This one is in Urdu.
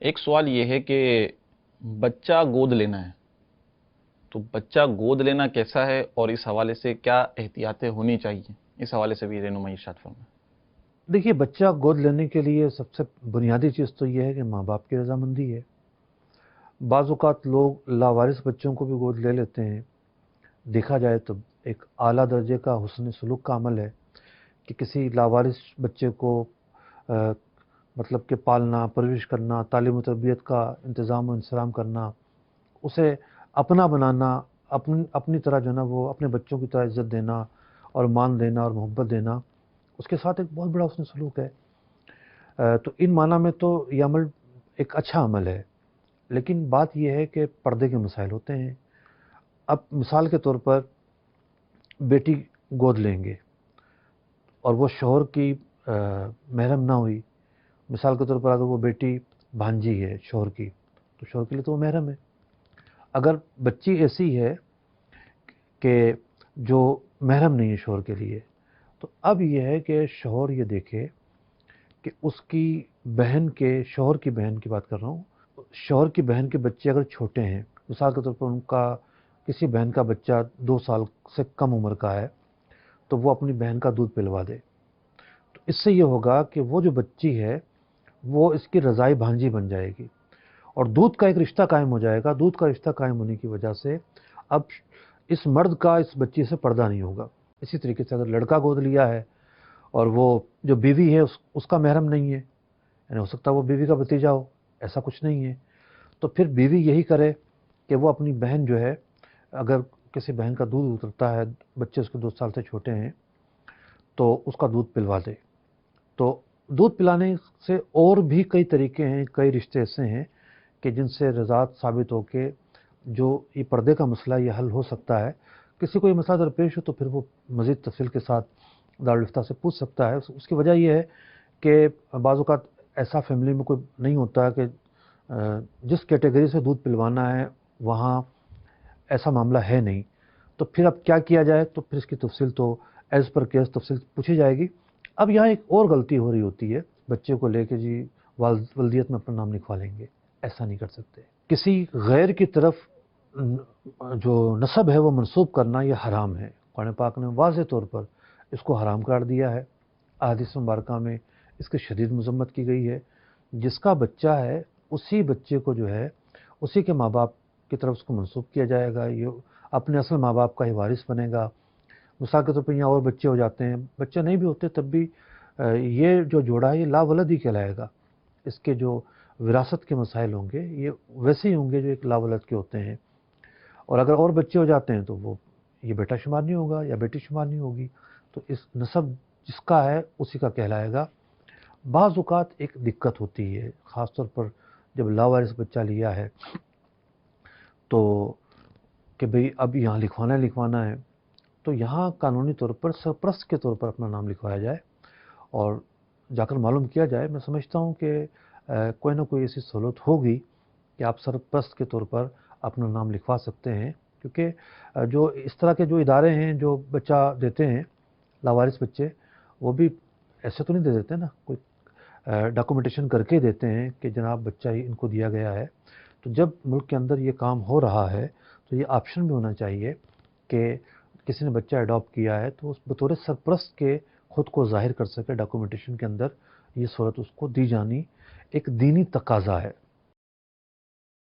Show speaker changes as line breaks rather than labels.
ایک سوال یہ ہے کہ بچہ گود لینا ہے تو بچہ گود لینا کیسا ہے اور اس حوالے سے کیا احتیاطیں ہونی چاہیے، اس حوالے سے بھی رہنمائی ارشاد فرمائیں۔
دیکھیے، بچہ گود لینے کے لیے سب سے بنیادی چیز تو یہ ہے کہ ماں باپ کی رضامندی ہے۔ بعض اوقات لوگ لاوارث بچوں کو بھی گود لے لیتے ہیں۔ دیکھا جائے تو ایک اعلیٰ درجے کا حسن سلوک کا عمل ہے کہ کسی لاوارث بچے کو مطلب کہ پالنا، پرورش کرنا، تعلیم و تربیت کا انتظام و انصرام کرنا، اسے اپنا بنانا، اپنی طرح جو ہے نا وہ اپنے بچوں کی طرح عزت دینا اور مان دینا اور محبت دینا، اس کے ساتھ ایک بہت بڑا حسن سلوک ہے۔ تو ان معنی میں تو یہ عمل ایک اچھا عمل ہے، لیکن بات یہ ہے کہ پردے کے مسائل ہوتے ہیں۔ اب مثال کے طور پر بیٹی گود لیں گے اور وہ شوہر کی محرم نہ ہوئی، مثال کے طور پر اگر وہ بیٹی بھانجی ہے شوہر کی، تو شوہر کے لیے تو وہ محرم ہے۔ اگر بچی ایسی ہے کہ جو محرم نہیں ہے شوہر کے لیے، تو اب یہ ہے کہ شوہر یہ دیکھے کہ اس کی بہن کے، شوہر کی بہن کی بات کر رہا ہوں، شوہر کی بہن کے بچے اگر چھوٹے ہیں، مثال کے طور پر ان کا کسی بہن کا بچہ 2 سال سے کم عمر کا ہے، تو وہ اپنی بہن کا دودھ پلوا دے، تو اس سے یہ ہوگا کہ وہ جو بچی ہے وہ اس کی رضائی بھانجی بن جائے گی اور دودھ کا ایک رشتہ قائم ہو جائے گا۔ دودھ کا رشتہ قائم ہونے کی وجہ سے اب اس مرد کا اس بچی سے پردہ نہیں ہوگا۔ اسی طریقے سے اگر لڑکا گود لیا ہے اور وہ جو بیوی ہے اس کا محرم نہیں ہے، یعنی ہو سکتا ہے وہ بیوی کا بھتیجا ہو، ایسا کچھ نہیں ہے، تو پھر بیوی یہی کرے کہ وہ اپنی بہن جو ہے، اگر کسی بہن کا دودھ اترتا ہے، بچے اس کے 2 سال سے چھوٹے ہیں، تو اس کا دودھ پلوا دے۔ تو دودھ پلانے سے اور بھی کئی طریقے ہیں، کئی رشتے ایسے ہیں کہ جن سے رضاعت ثابت ہو کے جو یہ پردے کا مسئلہ یہ حل ہو سکتا ہے۔ کسی کو یہ مسئلہ درپیش ہو تو پھر وہ مزید تفصیل کے ساتھ دارالفتہ سے پوچھ سکتا ہے۔ اس کی وجہ یہ ہے کہ بعض اوقات ایسا فیملی میں کوئی نہیں ہوتا کہ جس کیٹیگری سے دودھ پلوانا ہے وہاں ایسا معاملہ ہے نہیں، تو پھر اب کیا کیا جائے؟ تو پھر اس کی تفصیل تو ایز پر کیس تفصیل پوچھی جائے گی۔ اب یہاں ایک اور غلطی ہو رہی ہوتی ہے، بچے کو لے کے جی ولدیت میں اپنا نام لکھوا لیں گے، ایسا نہیں کر سکتے۔ کسی غیر کی طرف جو نسب ہے وہ منسوب کرنا یہ حرام ہے۔ قرآن پاک نے واضح طور پر اس کو حرام قرار دیا ہے۔ احادیث مبارکہ میں اس کی شدید مذمت کی گئی ہے۔ جس کا بچہ ہے اسی بچے کو جو ہے اسی کے ماں باپ کی طرف اس کو منسوب کیا جائے گا، یہ اپنے اصل ماں باپ کا ہی وارث بنے گا۔ مثال کے طور پر یہاں اور بچے ہو جاتے ہیں، بچے نہیں بھی ہوتے تب بھی یہ جو جوڑا ہے یہ لا ولد ہی کہلائے گا۔ اس کے جو وراثت کے مسائل ہوں گے یہ ویسے ہی ہوں گے جو ایک لا ولد کے ہوتے ہیں، اور اگر اور بچے ہو جاتے ہیں تو وہ یہ بیٹا شمار نہیں ہوگا یا بیٹی شمار نہیں ہوگی، تو اس نسب جس کا ہے اسی کا کہلائے گا۔ بعض اوقات ایک دقت ہوتی ہے، خاص طور پر جب لاوارث بچہ لیا ہے تو کہ بھئی اب یہاں لکھوانا ہے، تو یہاں قانونی طور پر سرپرست کے طور پر اپنا نام لکھوایا جائے اور جا کر معلوم کیا جائے۔ میں سمجھتا ہوں کہ کوئی نہ کوئی ایسی سہولت ہوگی کہ آپ سرپرست کے طور پر اپنا نام لکھوا سکتے ہیں، کیونکہ جو اس طرح کے جو ادارے ہیں جو بچہ دیتے ہیں لاوارث بچے، وہ بھی ایسے تو نہیں دے دیتے نا، کوئی ڈاکومنٹیشن کر کے دیتے ہیں کہ جناب بچہ ہی ان کو دیا گیا ہے۔ تو جب ملک کے اندر یہ کام ہو رہا ہے تو یہ آپشن بھی ہونا چاہیے کہ کسی نے بچہ اڈاپٹ کیا ہے تو اس بطور سرپرست کے خود کو ظاہر کر سکے ڈاکومنٹیشن کے اندر، یہ صورت اس کو دی جانی ایک دینی تقاضا ہے۔